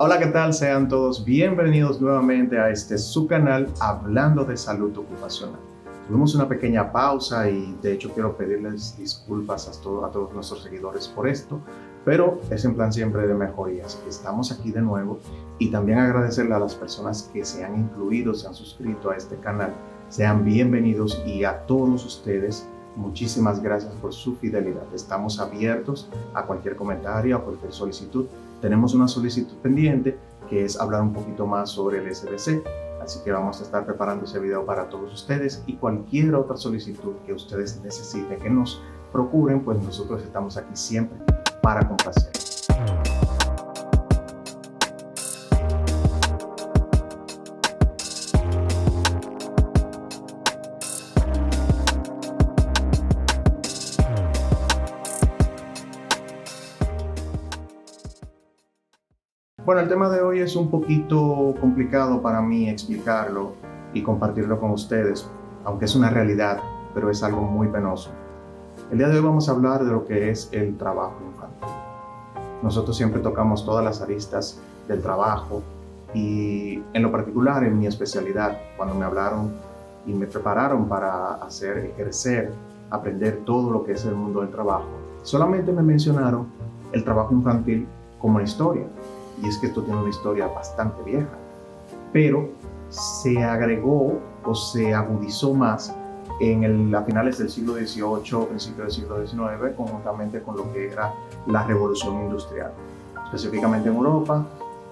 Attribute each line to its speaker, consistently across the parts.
Speaker 1: Hola, ¿qué tal? Sean todos bienvenidos nuevamente a su canal Hablando de Salud Ocupacional. Tuvimos una pequeña pausa y de hecho quiero pedirles disculpas a todos nuestros seguidores por esto, pero es en plan siempre de mejorías. Estamos aquí de nuevo y también agradecerle a las personas que se han incluido, se han suscrito a este canal. Sean bienvenidos y a todos ustedes, muchísimas gracias por su fidelidad. Estamos abiertos a cualquier comentario, a cualquier solicitud. Tenemos una solicitud pendiente que es hablar un poquito más sobre el SBC, así que vamos a estar preparando ese video para todos ustedes y cualquier otra solicitud que ustedes necesiten que nos procuren, pues nosotros estamos aquí siempre para complacer. Bueno, el tema de hoy es un poquito complicado para mí explicarlo y compartirlo con ustedes, aunque es una realidad, pero es algo muy penoso. El día de hoy vamos a hablar de lo que es el trabajo infantil. Nosotros siempre tocamos todas las aristas del trabajo y en lo particular en mi especialidad, cuando me hablaron y me prepararon para ejercer, aprender todo lo que es el mundo del trabajo, solamente me mencionaron el trabajo infantil como una historia. Y es que esto tiene una historia bastante vieja, pero se agregó o se agudizó más a finales del siglo XVIII, principios del siglo XIX, conjuntamente con lo que era la Revolución Industrial, específicamente en Europa,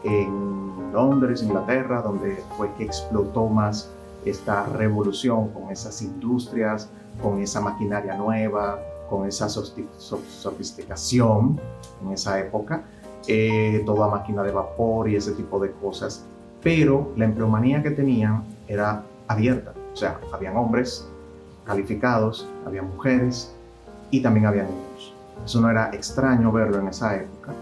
Speaker 1: en Londres, Inglaterra, donde fue que explotó más esta revolución con esas industrias, con esa maquinaria nueva, con esa sofisticación en esa época. Toda máquina de vapor y ese tipo de cosas, pero la empleomanía que tenían era abierta, o sea, habían hombres calificados, había mujeres y también había niños. Eso no era extraño verlo en esa época.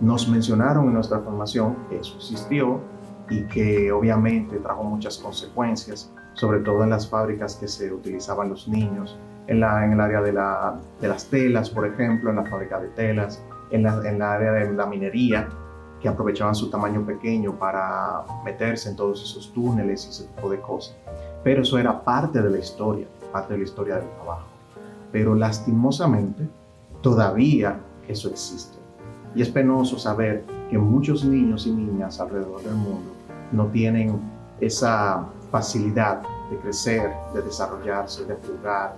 Speaker 1: Nos mencionaron en nuestra formación que eso existió y que obviamente trajo muchas consecuencias, sobre todo en las fábricas que se utilizaban los niños, en el área de las telas, por ejemplo, en la fábrica de telas, en la área de la minería, que aprovechaban su tamaño pequeño para meterse en todos esos túneles y ese tipo de cosas. Pero eso era parte de la historia del trabajo. Pero lastimosamente, todavía eso existe. Y es penoso saber que muchos niños y niñas alrededor del mundo no tienen esa facilidad de crecer, de desarrollarse, de jugar,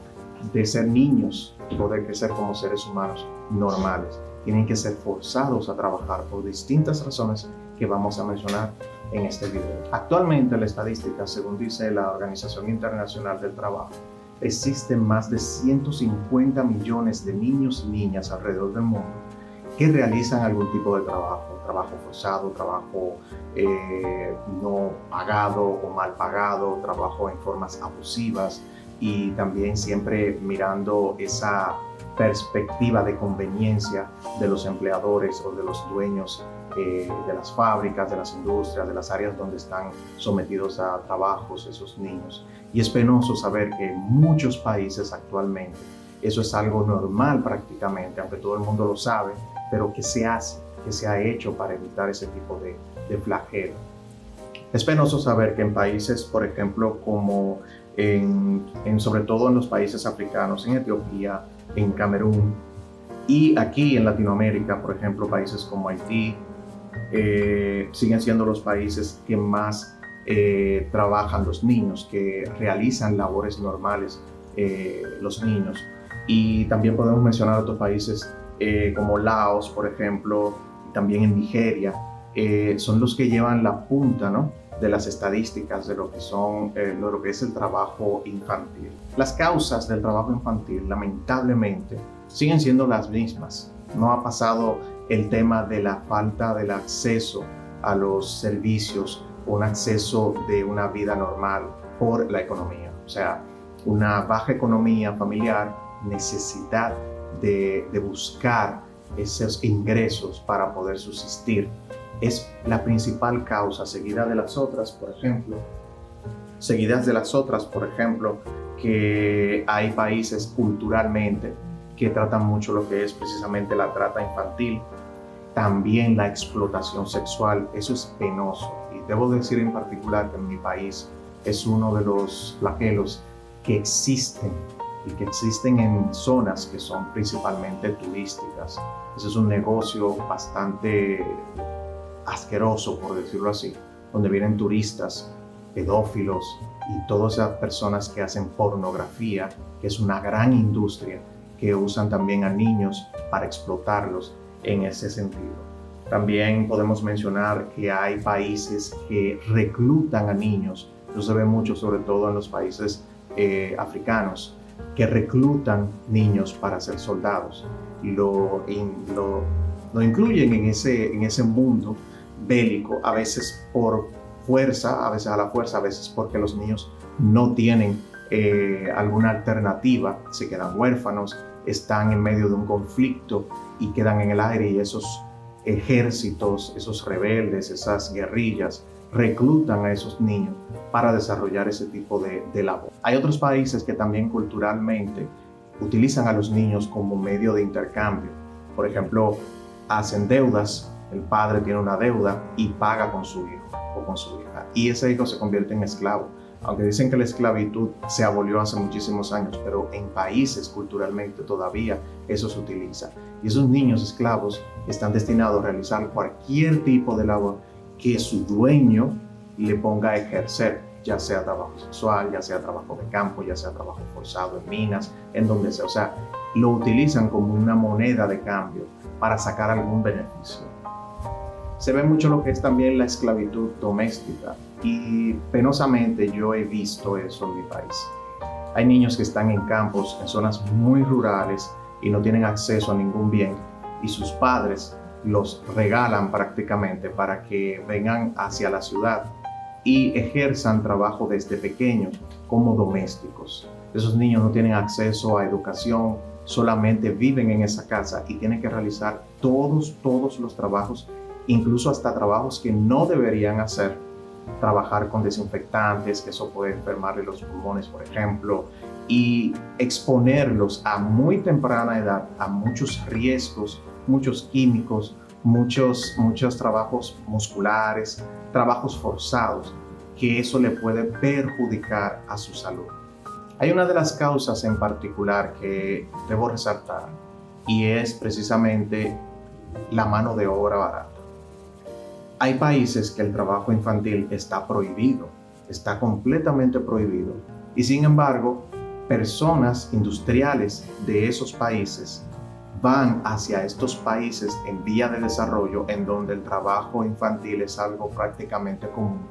Speaker 1: de ser niños y poder crecer como seres humanos normales. Tienen que ser forzados a trabajar por distintas razones que vamos a mencionar en este video. Actualmente, la estadística, según dice la Organización Internacional del Trabajo, existen más de 150 millones de niños y niñas alrededor del mundo que realizan algún tipo de trabajo forzado, trabajo no pagado o mal pagado, trabajo en formas abusivas y también siempre mirando esa perspectiva de conveniencia de los empleadores o de los dueños de las fábricas, de las industrias, de las áreas donde están sometidos a trabajos esos niños. Y es penoso saber que en muchos países actualmente eso es algo normal prácticamente, aunque todo el mundo lo sabe, pero que se ha hecho para evitar ese tipo de flagelo. Es penoso saber que en países, por ejemplo, como sobre todo en los países africanos, en Etiopía, en Camerún y aquí en Latinoamérica, por ejemplo, países como Haití, siguen siendo los países que más trabajan los niños, que realizan labores normales los niños. Y también podemos mencionar otros países como Laos, por ejemplo, y también en Nigeria, son los que llevan la punta, ¿no?, de las estadísticas de lo que es el trabajo infantil. Las causas del trabajo infantil, lamentablemente, siguen siendo las mismas. No ha pasado el tema de la falta del acceso a los servicios o un acceso de una vida normal por la economía. O sea, una baja economía familiar, necesidad de buscar esos ingresos para poder subsistir. Es la principal causa, seguidas de las otras, por ejemplo, que hay países culturalmente que tratan mucho lo que es precisamente la trata infantil También la explotación sexual, eso es penoso. Y debo decir en particular que en mi país es uno de los flagelos que existen y que existen en zonas que son principalmente turísticas. Ese es un negocio bastante asqueroso, por decirlo así, donde vienen turistas, pedófilos y todas esas personas que hacen pornografía, que es una gran industria, que usan también a niños para explotarlos en ese sentido. También podemos mencionar que hay países que reclutan a niños, eso se ve mucho sobre todo en los países africanos, que reclutan niños para ser soldados y lo incluyen en ese mundo bélico, a veces por fuerza, a veces a la fuerza, a veces porque los niños no tienen alguna alternativa, se quedan huérfanos, están en medio de un conflicto y quedan en el aire, y esos ejércitos, esos rebeldes, esas guerrillas reclutan a esos niños para desarrollar ese tipo de labor. Hay otros países que también culturalmente utilizan a los niños como medio de intercambio. Por ejemplo, hacen deudas, el padre tiene una deuda y paga con su hijo o con su hija, y ese hijo se convierte en esclavo. Aunque dicen que la esclavitud se abolió hace muchísimos años, pero en países culturalmente todavía eso se utiliza. Y esos niños esclavos están destinados a realizar cualquier tipo de labor que su dueño le ponga a ejercer, ya sea trabajo sexual, ya sea trabajo de campo, ya sea trabajo forzado en minas, en donde sea. O sea, lo utilizan como una moneda de cambio para sacar algún beneficio. Se ve mucho lo que es también la esclavitud doméstica, y penosamente yo he visto eso en mi país. Hay niños que están en campos, en zonas muy rurales, y no tienen acceso a ningún bien, y sus padres los regalan prácticamente para que vengan hacia la ciudad y ejerzan trabajo desde pequeños como domésticos. Esos niños no tienen acceso a educación, solamente viven en esa casa y tienen que realizar todos los trabajos, incluso hasta trabajos que no deberían hacer, trabajar con desinfectantes, que eso puede enfermarle los pulmones, por ejemplo, y exponerlos a muy temprana edad a muchos riesgos, muchos químicos, muchos trabajos musculares, trabajos forzados, que eso le puede perjudicar a su salud. Hay una de las causas en particular que debo resaltar, y es precisamente la mano de obra barata. Hay países que el trabajo infantil está prohibido, está completamente prohibido, y sin embargo, personas industriales de esos países van hacia estos países en vía de desarrollo, en donde el trabajo infantil es algo prácticamente común,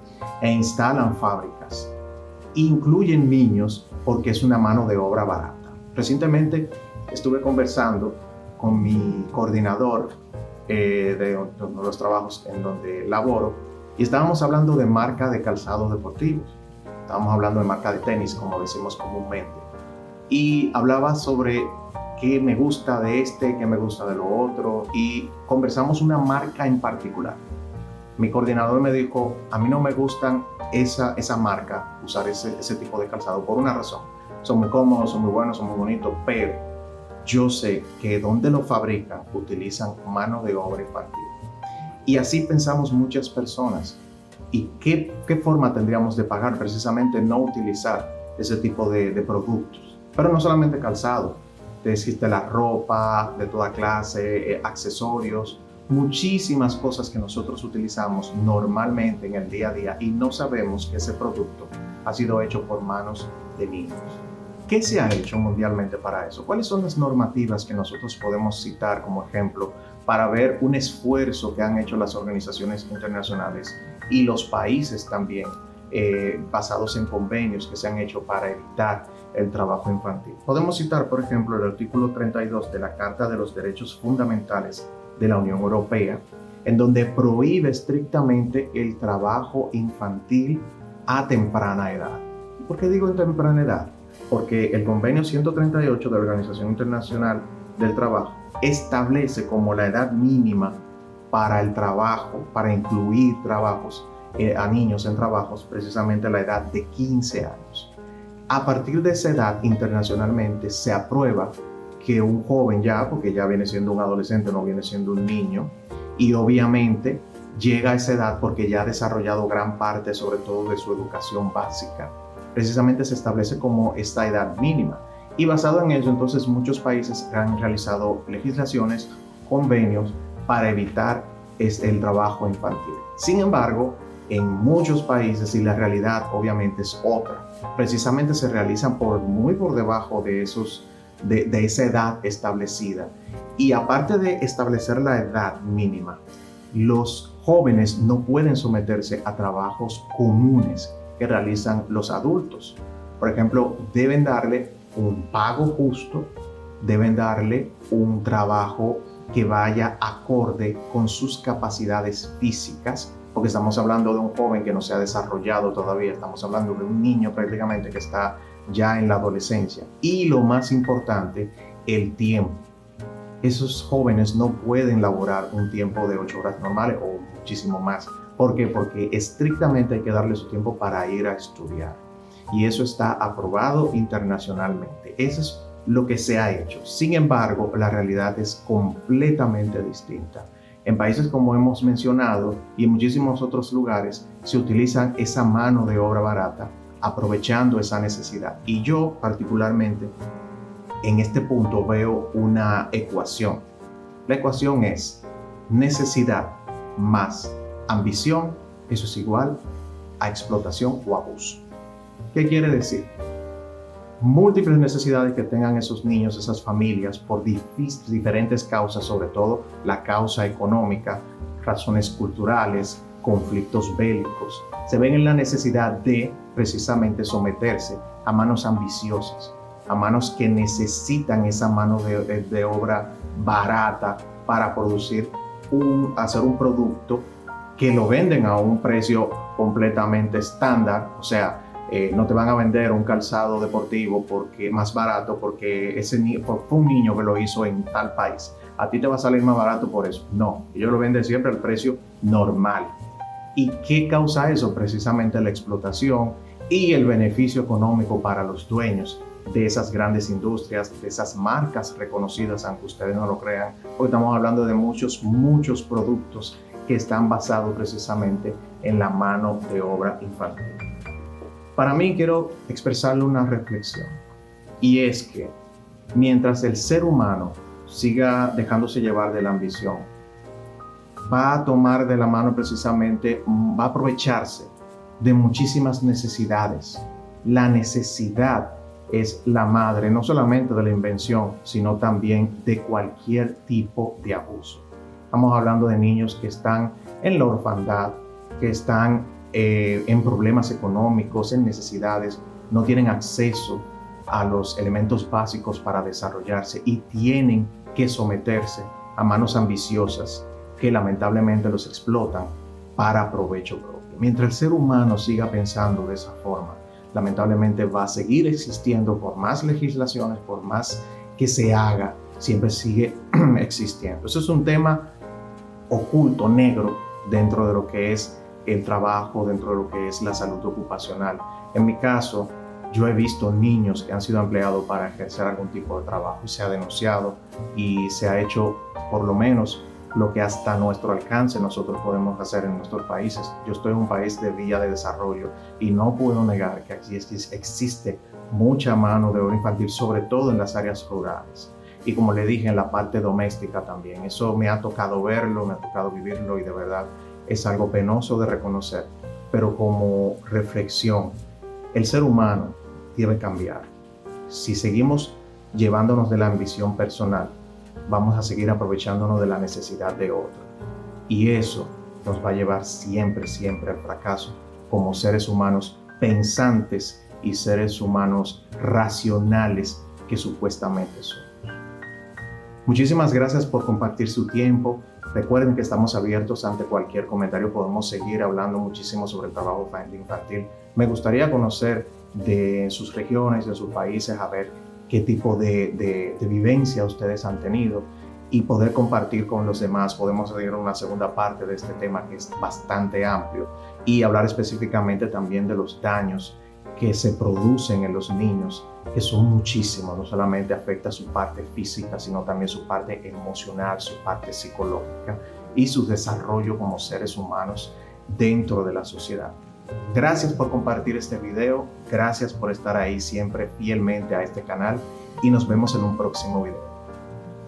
Speaker 1: e instalan fábricas. Incluyen niños porque es una mano de obra barata. Recientemente estuve conversando con mi coordinador de uno de los trabajos en donde laboro, y estábamos hablando de marca de calzados deportivos, estábamos hablando de marca de tenis, como decimos comúnmente, y hablaba sobre qué me gusta de este, qué me gusta de lo otro, y conversamos una marca en particular. Mi coordinador me dijo: a mí no me gustan esa marca, usar ese tipo de calzado, por una razón: son muy cómodos, son muy buenos, son muy bonitos, pero yo sé que donde lo fabrican utilizan mano de obra infantil. Y así pensamos muchas personas. ¿Y qué forma tendríamos de pagar? Precisamente no utilizar ese tipo de productos. Pero no solamente calzado, existe la ropa de toda clase, accesorios, muchísimas cosas que nosotros utilizamos normalmente en el día a día y no sabemos que ese producto ha sido hecho por manos de niños. ¿Qué se ha hecho mundialmente para eso? ¿Cuáles son las normativas que nosotros podemos citar como ejemplo para ver un esfuerzo que han hecho las organizaciones internacionales y los países también, basados en convenios que se han hecho para evitar el trabajo infantil? Podemos citar, por ejemplo, el artículo 32 de la Carta de los Derechos Fundamentales de la Unión Europea, en donde prohíbe estrictamente el trabajo infantil a temprana edad. ¿Por qué digo en temprana edad? Porque el convenio 138 de la Organización Internacional del Trabajo establece como la edad mínima para el trabajo, para incluir trabajos a niños en trabajos, precisamente la edad de 15 años. A partir de esa edad, internacionalmente se aprueba que un joven ya, porque ya viene siendo un adolescente, no viene siendo un niño, y obviamente llega a esa edad porque ya ha desarrollado gran parte, sobre todo de su educación básica. Precisamente se establece como esta edad mínima. Y basado en ello, entonces muchos países han realizado legislaciones, convenios para evitar el trabajo infantil. Sin embargo, en muchos países, y la realidad obviamente es otra, precisamente se realizan muy por debajo de esa edad establecida. Y aparte de establecer la edad mínima, los jóvenes no pueden someterse a trabajos comunes que realizan los adultos. Por ejemplo, deben darle un pago justo, deben darle un trabajo que vaya acorde con sus capacidades físicas, porque estamos hablando de un joven que no se ha desarrollado todavía, estamos hablando de un niño prácticamente que está ya en la adolescencia. Y lo más importante, el tiempo. Esos jóvenes no pueden laborar un tiempo de 8 horas normales o muchísimo más. ¿Por qué? Porque estrictamente hay que darle su tiempo para ir a estudiar. Y eso está aprobado internacionalmente. Eso es lo que se ha hecho. Sin embargo, la realidad es completamente distinta. En países como hemos mencionado y en muchísimos otros lugares se utilizan esa mano de obra barata aprovechando esa necesidad. Y yo particularmente en este punto veo una ecuación. La ecuación es necesidad más ambición, eso es igual a explotación o abuso. ¿Qué quiere decir? Múltiples necesidades que tengan esos niños, esas familias, por diferentes causas, sobre todo la causa económica, razones culturales, conflictos bélicos, se ven en la necesidad de precisamente someterse a manos ambiciosas, a manos que necesitan esa mano de obra barata para hacer un producto que lo venden a un precio completamente estándar. O sea, no te van a vender un calzado deportivo porque más barato porque fue un niño que lo hizo en tal país. A ti te va a salir más barato por eso. No, ellos lo venden siempre al precio normal. ¿Y qué causa eso? Precisamente la explotación y el beneficio económico para los dueños de esas grandes industrias, de esas marcas reconocidas, aunque ustedes no lo crean, porque estamos hablando de muchos productos que están basados precisamente en la mano de obra infantil. Para mí quiero expresarle una reflexión, y es que mientras el ser humano siga dejándose llevar de la ambición, va a tomar de la mano precisamente, va a aprovecharse de muchísimas necesidades. La necesidad es la madre no solamente de la invención, sino también de cualquier tipo de abuso. Estamos hablando de niños que están en la orfandad, que están en problemas económicos, en necesidades, no tienen acceso a los elementos básicos para desarrollarse y tienen que someterse a manos ambiciosas que lamentablemente los explotan para provecho propio. Mientras el ser humano siga pensando de esa forma, lamentablemente va a seguir existiendo por más legislaciones, por más que se haga, siempre sigue existiendo. Eso es un tema oculto, negro, dentro de lo que es el trabajo, dentro de lo que es la salud ocupacional. En mi caso, yo he visto niños que han sido empleados para ejercer algún tipo de trabajo y se ha denunciado y se ha hecho por lo menos lo que hasta nuestro alcance nosotros podemos hacer en nuestros países. Yo estoy en un país de vía de desarrollo y no puedo negar que aquí existe mucha mano de obra infantil, sobre todo en las áreas rurales. Y como le dije, en la parte doméstica también. Eso me ha tocado verlo, me ha tocado vivirlo y de verdad es algo penoso de reconocer. Pero como reflexión, el ser humano debe cambiar. Si seguimos llevándonos de la ambición personal, vamos a seguir aprovechándonos de la necesidad de otro. Y eso nos va a llevar siempre al fracaso como seres humanos pensantes y seres humanos racionales que supuestamente son. Muchísimas gracias por compartir su tiempo. Recuerden que estamos abiertos ante cualquier comentario. Podemos seguir hablando muchísimo sobre el trabajo infantil. Me gustaría conocer de sus regiones, de sus países, a ver qué tipo de vivencia ustedes han tenido y poder compartir con los demás. Podemos hacer una segunda parte de este tema que es bastante amplio y hablar específicamente también de los daños que se producen en los niños, que son muchísimos. No solamente afecta su parte física, sino también su parte emocional, su parte psicológica. y su desarrollo como seres humanos dentro de la sociedad. Gracias por compartir este video, gracias por estar ahí siempre fielmente a este canal y nos vemos en un próximo video.